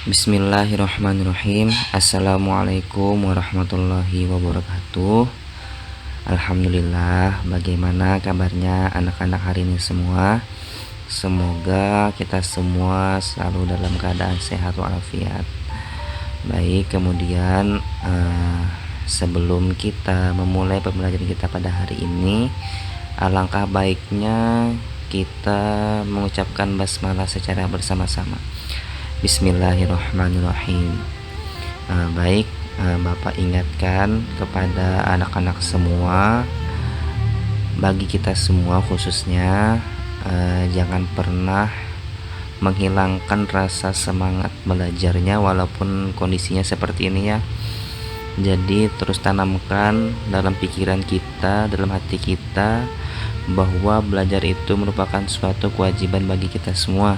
Bismillahirrahmanirrahim. Assalamualaikum warahmatullahi wabarakatuh. Alhamdulillah, bagaimana kabarnya anak-anak hari ini semua? Semoga kita semua selalu dalam keadaan sehat walafiat. Baik, kemudian sebelum kita memulai pembelajaran kita pada hari ini, alangkah baiknya kita mengucapkan basmalah secara bersama-sama. Bismillahirrahmanirrahim. Baik, Bapak ingatkan kepada anak-anak semua, bagi kita semua khususnya, jangan pernah menghilangkan rasa semangat belajarnya walaupun kondisinya seperti ini ya. Jadi terus tanamkan dalam pikiran kita, dalam hati kita, bahwa belajar itu merupakan suatu kewajiban bagi kita semua.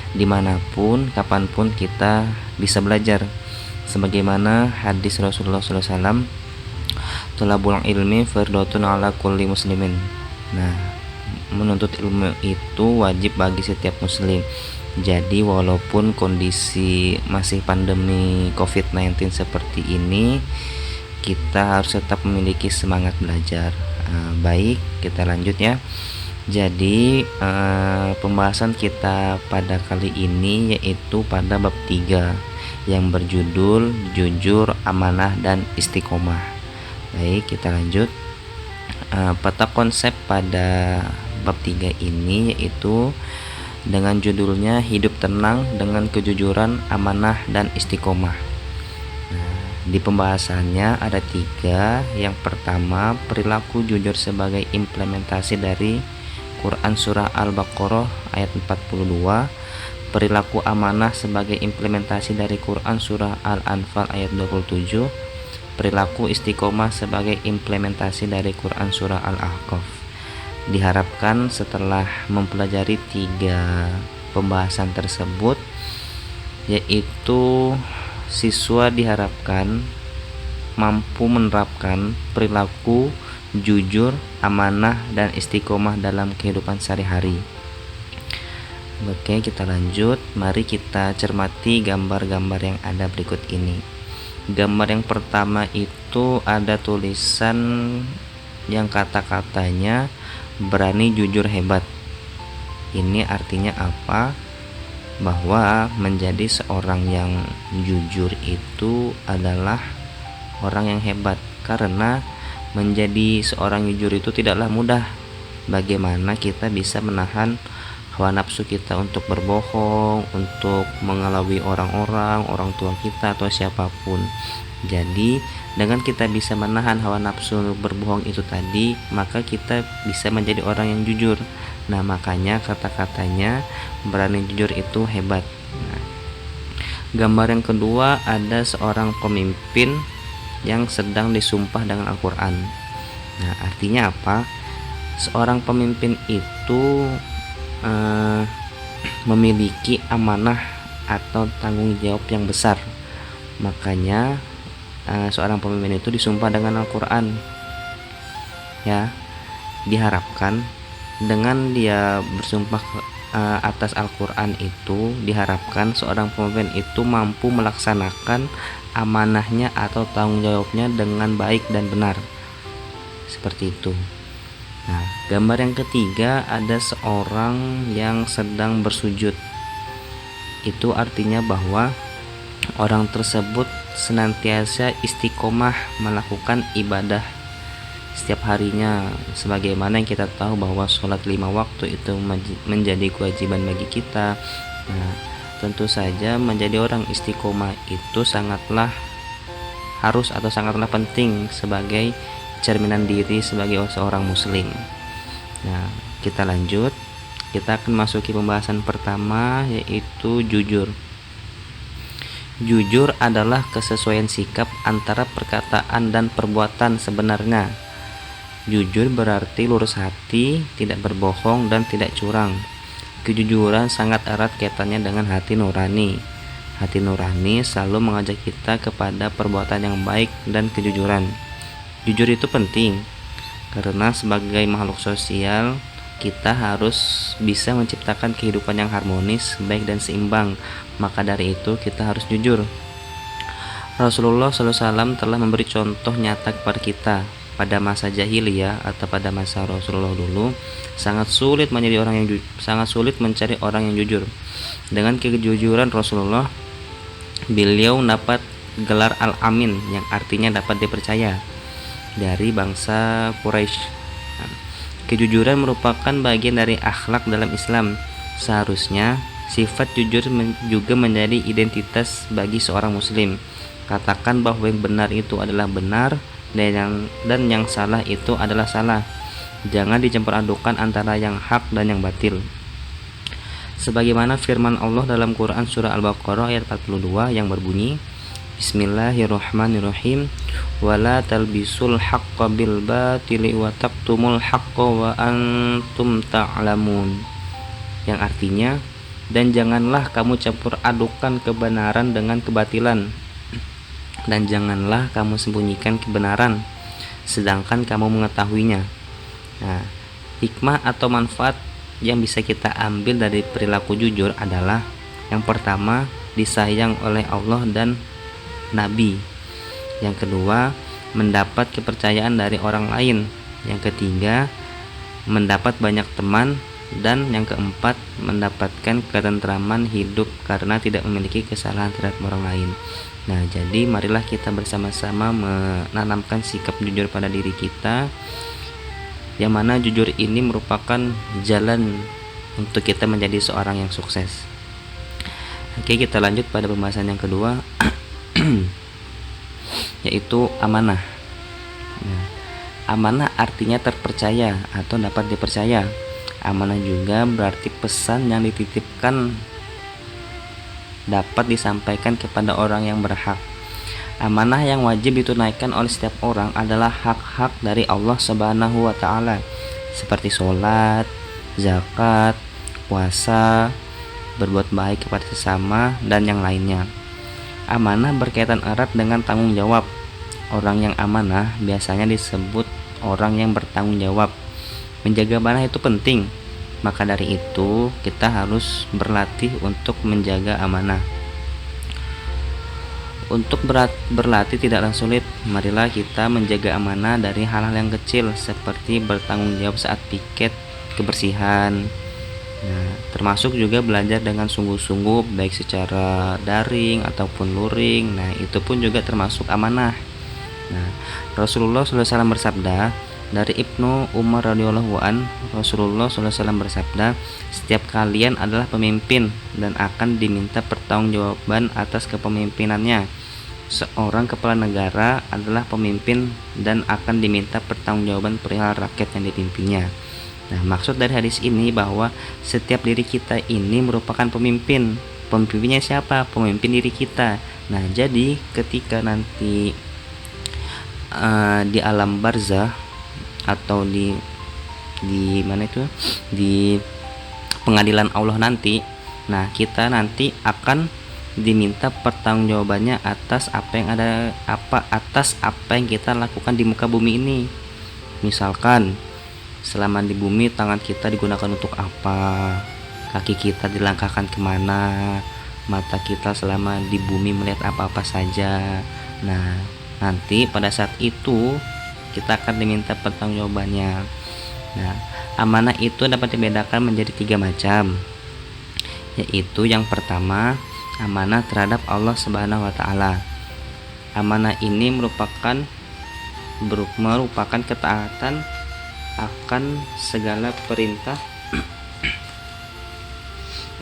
Dimanapun, kapanpun kita bisa belajar. Sebagaimana hadis Rasulullah SAW, thalabul ilmi fardhatun ala kulli muslimin. Nah, menuntut ilmu itu wajib bagi setiap muslim. Jadi walaupun kondisi masih pandemi COVID-19 seperti ini, kita harus tetap memiliki semangat belajar. Baik, kita lanjut ya. Jadi pembahasan kita pada kali ini yaitu pada bab 3 yang berjudul jujur, amanah, dan istiqomah. Baik, kita lanjut. Peta konsep pada bab 3 ini yaitu dengan judulnya hidup tenang dengan kejujuran, amanah, dan istiqomah. Di pembahasannya ada 3. Yang pertama, perilaku jujur sebagai implementasi dari Quran Surah Al-Baqarah ayat 42, perilaku amanah sebagai implementasi dari Quran Surah Al-Anfal ayat 27, perilaku istiqomah sebagai implementasi dari Quran Surah Al-Ahqaf. Diharapkan setelah mempelajari 3 pembahasan tersebut, yaitu siswa diharapkan mampu menerapkan perilaku jujur, amanah, dan istiqomah dalam kehidupan sehari-hari. Oke, kita lanjut. Mari kita cermati gambar-gambar yang ada berikut ini. Gambar yang pertama itu ada tulisan yang kata-katanya berani, jujur, hebat. Ini artinya apa? Bahwa menjadi seorang yang jujur itu adalah orang yang hebat, karena menjadi seorang jujur itu tidaklah mudah. Bagaimana kita bisa menahan hawa nafsu kita untuk berbohong, untuk mengelabui orang-orang, orang tua kita atau siapapun. Jadi dengan kita bisa menahan hawa nafsu untuk berbohong itu tadi, maka kita bisa menjadi orang yang jujur. Nah, makanya kata-katanya berani, jujur itu hebat. Nah, gambar yang kedua ada seorang pemimpin yang sedang disumpah dengan Al-Quran. Nah, artinya apa? Seorang pemimpin itu memiliki amanah atau tanggung jawab yang besar. Makanya seorang pemimpin itu disumpah dengan Al-Quran. Ya, diharapkan dengan dia bersumpah atas Al-Quran itu, diharapkan seorang pemimpin itu mampu melaksanakan amanahnya atau tanggung jawabnya dengan baik dan benar. Seperti itu. Nah, gambar yang ketiga ada seorang yang sedang bersujud. Itu artinya bahwa orang tersebut senantiasa istiqomah melakukan ibadah setiap harinya. Sebagaimana yang kita tahu bahwa sholat 5 waktu itu menjadi kewajiban bagi kita. Nah, tentu saja menjadi orang istiqomah itu sangatlah harus atau sangatlah penting sebagai cerminan diri sebagai seorang muslim. Nah, kita lanjut. Kita akan masuki pembahasan pertama yaitu jujur. Jujur adalah kesesuaian sikap antara perkataan dan perbuatan sebenarnya. Jujur berarti lurus hati, tidak berbohong dan tidak curang. Kejujuran sangat erat kaitannya dengan hati nurani. Hati nurani selalu mengajak kita kepada perbuatan yang baik dan kejujuran. Jujur itu penting karena sebagai makhluk sosial, kita harus bisa menciptakan kehidupan yang harmonis, baik dan seimbang. Maka dari itu kita harus jujur. Rasulullah SAW telah memberi contoh nyata kepada kita. Pada masa jahiliyah atau pada masa Rasulullah dulu, sangat sulit mencari orang yang jujur. Dengan kejujuran Rasulullah, beliau dapat gelar Al-Amin, yang artinya dapat dipercaya, dari bangsa Quraisy. Kejujuran merupakan bagian dari akhlak dalam Islam. Seharusnya sifat jujur juga menjadi identitas bagi seorang muslim. Katakan bahwa yang benar itu adalah benar dan yang salah itu adalah salah. Jangan dicampur adukan antara yang hak dan yang batil. Sebagaimana firman Allah dalam Quran surah Al-Baqarah ayat 42 yang berbunyi, Bismillahirrahmanirrahim, wala talbisul haqqa bil batili wa taqtumul haqqa wa antum ta'lamun. Yang artinya, dan janganlah kamu campur adukan kebenaran dengan kebatilan, dan janganlah kamu sembunyikan kebenaran sedangkan kamu mengetahuinya. Nah, hikmah atau manfaat yang bisa kita ambil dari perilaku jujur adalah, yang pertama, disayang oleh Allah dan Nabi. Yang kedua, mendapat kepercayaan dari orang lain. Yang ketiga, mendapat banyak teman. Dan yang keempat, mendapatkan ketentraman hidup karena tidak memiliki kesalahan terhadap orang lain. Nah, jadi marilah kita bersama-sama menanamkan sikap jujur pada diri kita, yang mana jujur ini merupakan jalan untuk kita menjadi seorang yang sukses. Oke, kita lanjut pada pembahasan yang kedua, yaitu amanah. Nah, amanah artinya terpercaya atau dapat dipercaya. Amanah juga berarti pesan yang dititipkan dapat disampaikan kepada orang yang berhak. Amanah yang wajib ditunaikan oleh setiap orang adalah hak-hak dari Allah Subhanahu wa Ta'ala, seperti sholat, zakat, puasa, berbuat baik kepada sesama, dan yang lainnya. Amanah berkaitan erat dengan tanggung jawab. Orang yang amanah biasanya disebut orang yang bertanggung jawab. Menjaga amanah itu penting, maka dari itu kita harus berlatih untuk menjaga amanah. Untuk berlatih tidaklah sulit. Marilah kita menjaga amanah dari hal-hal yang kecil, seperti bertanggung jawab saat piket kebersihan. Nah, termasuk juga belajar dengan sungguh-sungguh, baik secara daring ataupun luring. Nah, itu pun juga termasuk amanah. Nah, Rasulullah SAW bersabda, dari Ibnu Umar radhiyallahu an, Rasulullah SAW bersabda, setiap kalian adalah pemimpin dan akan diminta pertanggungjawaban atas kepemimpinannya. Seorang kepala negara adalah pemimpin dan akan diminta pertanggungjawaban perihal rakyat yang dipimpinnya. Nah, maksud dari hadis ini bahwa setiap diri kita ini merupakan pemimpin. Pemimpinnya siapa? Pemimpin diri kita. Nah, jadi ketika nanti di alam barzah atau di mana itu, di pengadilan Allah nanti, nah kita nanti akan diminta pertanggungjawabannya atas apa yang kita lakukan di muka bumi ini. Misalkan selama di bumi tangan kita digunakan untuk apa, kaki kita dilangkahkan kemana, mata kita selama di bumi melihat apa-apa saja. Nah, nanti pada saat itu kita akan diminta pertanggungjawabannya. Nah, amanah itu dapat dibedakan menjadi 3 macam, yaitu yang pertama, amanah terhadap Allah Subhanahu wa Ta'ala. Amanah ini merupakan ketaatan akan segala perintah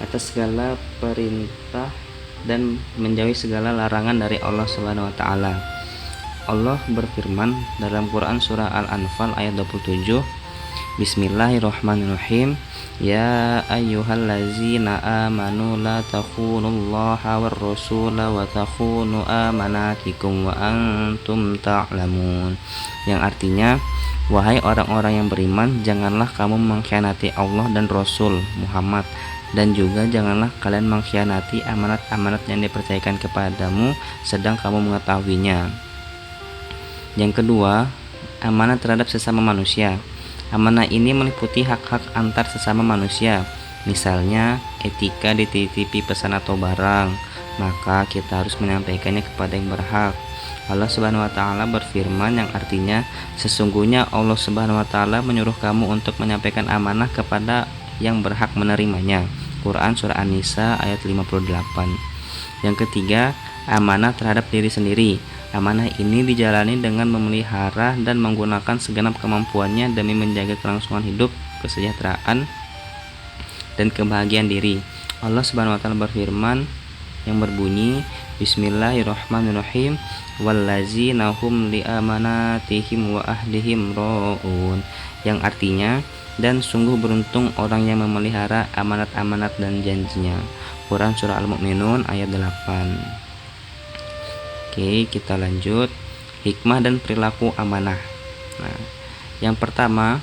atas segala perintah dan menjauhi segala larangan dari Allah Subhanahu wa Ta'ala. Allah berfirman dalam Quran surah Al-Anfal ayat 27, Bismillahirrahmanirrahim, Ya ayyuhallazina amanu la takhunullaha war rasula wa takhunu amanatikum wa antum ta'lamun. Yang artinya, wahai orang-orang yang beriman, janganlah kamu mengkhianati Allah dan Rasul Muhammad, dan juga janganlah kalian mengkhianati amanat-amanat yang dipercayakan kepadamu sedang kamu mengetahuinya. Yang kedua, amanah terhadap sesama manusia. Amanah ini meliputi hak-hak antar sesama manusia. Misalnya, etika dititipi pesan atau barang, maka kita harus menyampaikannya kepada yang berhak. Allah Subhanahu wa taala berfirman yang artinya, sesungguhnya Allah Subhanahu wa taala menyuruh kamu untuk menyampaikan amanah kepada yang berhak menerimanya. Quran surah An-Nisa ayat 58. Yang ketiga, amanah terhadap diri sendiri. Amanah ini dijalani dengan memelihara dan menggunakan segenap kemampuannya demi menjaga kelangsungan hidup, kesejahteraan, dan kebahagiaan diri. Allah Subhanahu wa taala berfirman yang berbunyi, Bismillahirrahmanirrahim, wallazina hum li amanatihim wa ahdihim ra'un, yang artinya, dan sungguh beruntung orang yang memelihara amanat-amanat dan janjinya. Quran surah Al-Mu'minun ayat 8. Oke, kita lanjut. Hikmah dan perilaku amanah. Nah, yang pertama,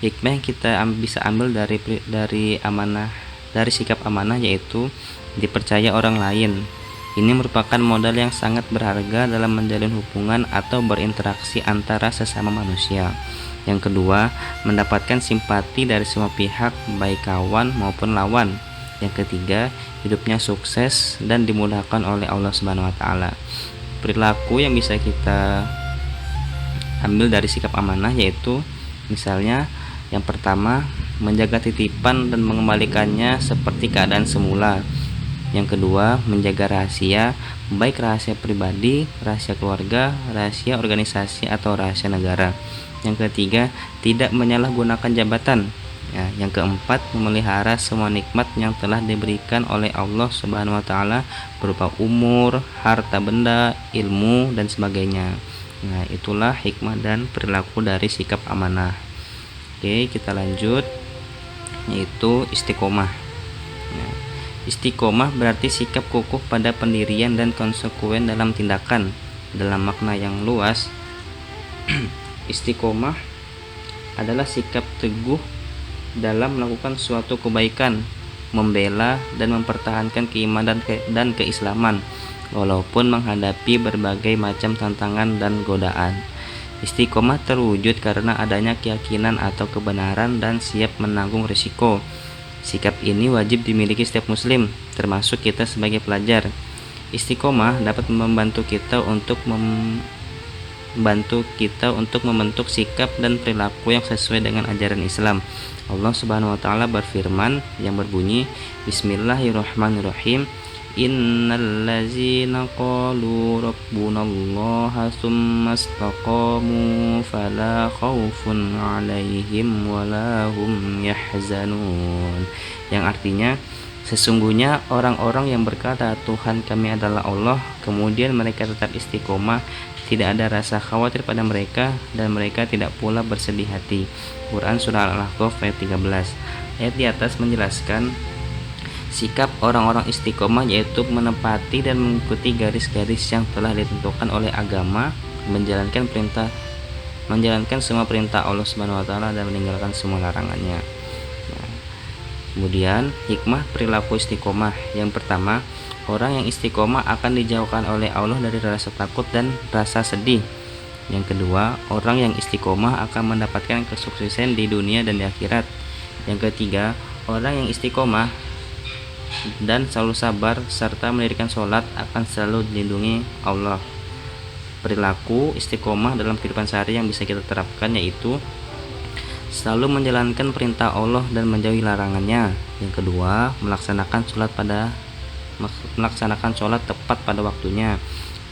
hikmah yang kita bisa ambil dari amanah, dari sikap amanah, yaitu dipercaya orang lain. Ini merupakan modal yang sangat berharga dalam menjalin hubungan atau berinteraksi antara sesama manusia. Yang kedua, mendapatkan simpati dari semua pihak, baik kawan maupun lawan. Yang ketiga, hidupnya sukses dan dimudahkan oleh Allah Subhanahu wa taala. Perilaku yang bisa kita ambil dari sikap amanah yaitu, misalnya yang pertama, menjaga titipan dan mengembalikannya seperti keadaan semula. Yang kedua, menjaga rahasia, baik rahasia pribadi, rahasia keluarga, rahasia organisasi, atau rahasia negara. Yang ketiga, tidak menyalahgunakan jabatan. Ya, yang keempat, memelihara semua nikmat yang telah diberikan oleh Allah Subhanahu wa taala berupa umur, harta benda, ilmu, dan sebagainya. Nah, itulah hikmah dan perilaku dari sikap amanah. Oke, kita lanjut, yaitu istiqomah. Nah, istiqomah berarti sikap kukuh pada pendirian dan konsekuen dalam tindakan. Dalam makna yang luas, istiqomah adalah sikap teguh dalam melakukan suatu kebaikan, membela dan mempertahankan keimanan dan keislaman walaupun menghadapi berbagai macam tantangan dan godaan. Istiqomah terwujud karena adanya keyakinan atau kebenaran dan siap menanggung risiko. Sikap ini wajib dimiliki setiap muslim, termasuk kita sebagai pelajar. Istiqomah dapat membantu kita untuk membentuk sikap dan perilaku yang sesuai dengan ajaran Islam. Allah Subhanahu wa taala berfirman yang berbunyi, Bismillahirrahmanirrahim, Innallazina qalu rabbunallaha tsumma istaqamu fala khaufun 'alaihim wala hum yahzanun. Yang artinya, sesungguhnya orang-orang yang berkata Tuhan kami adalah Allah, kemudian mereka tetap istiqomah, tidak ada rasa khawatir pada mereka dan mereka tidak pula bersedih hati. Quran surah Al-Ahqaf ayat 13. Ayat di atas menjelaskan sikap orang-orang istiqomah yaitu menepati dan mengikuti garis-garis yang telah ditentukan oleh agama, menjalankan semua perintah Allah Subhanahu wa taala dan meninggalkan semua larangannya. Nah, kemudian hikmah perilaku istiqomah. Yang pertama, orang yang istiqomah akan dijauhkan oleh Allah dari rasa takut dan rasa sedih. Yang kedua, orang yang istiqomah akan mendapatkan kesuksesan di dunia dan di akhirat. Yang ketiga, orang yang istiqomah dan selalu sabar serta mendirikan sholat akan selalu dilindungi Allah. Perilaku istiqomah dalam kehidupan sehari yang bisa kita terapkan yaitu selalu menjalankan perintah Allah dan menjauhi larangannya. Yang kedua, melaksanakan sholat tepat pada waktunya.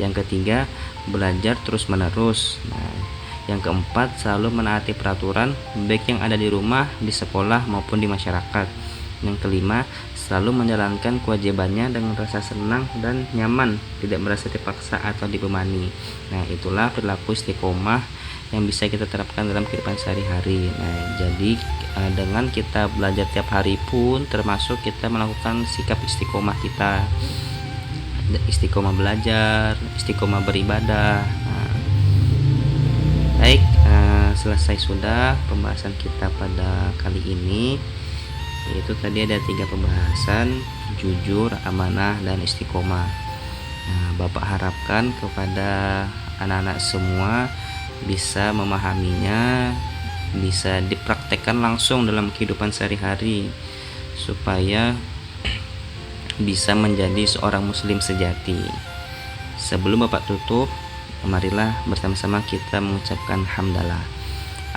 Yang ketiga, belajar terus-menerus. Nah, yang keempat, selalu menaati peraturan baik yang ada di rumah, di sekolah maupun di masyarakat. Yang kelima, selalu menjalankan kewajibannya dengan rasa senang dan nyaman, tidak merasa dipaksa atau dibebani. Nah, itulah perilaku istiqomah yang bisa kita terapkan dalam kehidupan sehari-hari. Nah, jadi dengan kita belajar tiap hari pun termasuk kita melakukan sikap istiqomah kita. Istiqomah belajar, istiqomah beribadah. Nah, baik, selesai sudah pembahasan kita pada kali ini. Yaitu tadi ada 3 pembahasan: jujur, amanah, dan istiqomah. Nah, Bapak harapkan kepada anak-anak semua bisa memahaminya bisa dipraktekkan langsung dalam kehidupan sehari-hari supaya bisa menjadi seorang muslim sejati. Sebelum Bapak tutup, marilah bersama-sama kita mengucapkan hamdalah.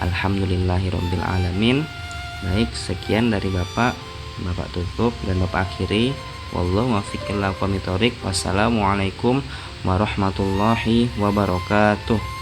Alhamdulillahirabbil alamin. Baik, sekian dari Bapak tutup dan Bapak akhiri. Wallahu muwaffiq ila aqwamit thoriq. Wassalamualaikum warahmatullahi wabarakatuh.